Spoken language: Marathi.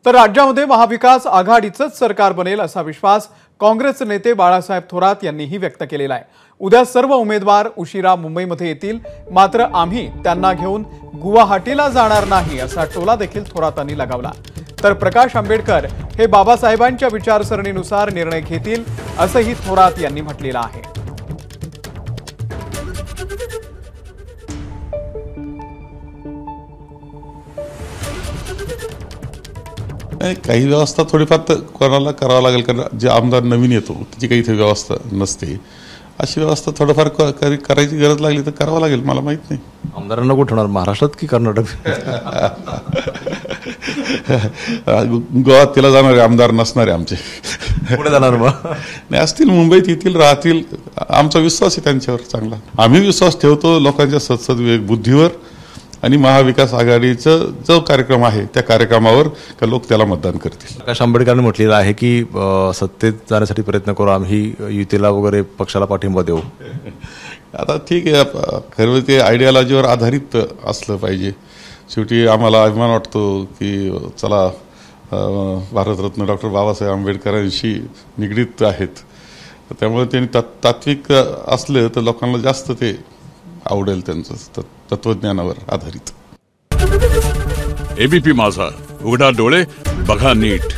तर राज्यामध्ये महाविकास आघाडीचंच सरकार बनेल असा विश्वास काँग्रेस नेते बाळासाहेब थोरात यांनीही व्यक्त केलेला आहे। उद्या सर्व उमेदवार उशिरा मुंबईमध्ये येतील, मात्र आम्ही त्यांना घेऊन गुवाहाटीला जाणार नाही असा टोला देखील थोरातांनी लगावला। तर प्रकाश आंबेडकर हे बाबासाहेबांच्या विचारसरणीनुसार निर्णय घेतील असंही थोरात यांनी म्हटलेलं आहे। काही व्यवस्था थोडीफार कोणाला करावं लागेल, कारण जे आमदार नवीन येतो त्याची काही इथे व्यवस्था नसते, अशी व्यवस्था थोडंफार करायची गरज लागली तर करावं लागेल। मला माहित नाही आमदारांना कुठे होणार, महाराष्ट्रात की कर्नाटक? गोव्यात जाणारे आमदार नसणारे आमचे पुढे जाणार मग नाही असतील, मुंबईत येतील, राहतील। आमचा विश्वास आहे त्यांच्यावर चांगला। आम्ही विश्वास ठेवतो लोकांच्या सद्सद्विवेक बुद्धीवर आणि महाविकास आघाडीचा जो कार्यक्रम आहे त्या कार्यक्रमावर लोक त्याला मतदान करतील। प्रकाश आंबेडकरांनी म्हटलेलं आहे की सत्तेत जाण्यासाठी प्रयत्न करू, आम्ही युतीला वगैरे पक्षाला पाठिंबा देऊ। आता ठीक आहे, खरं ते आयडियोलॉजीवर आधारित असलं पाहिजे। शेवटी आम्हाला अभिमान वाटतो की चला भारतरत्न डॉक्टर बाबासाहेब आंबेडकरांशी निगडीत आहेत, त्यामुळे त्यांनी तात्विक असलं तर लोकांना जास्त ते आवडेल, त्यांचं तत्वज्ञानावर आधारित। एबीपी माझा, उघडा डोळे बघा नीट।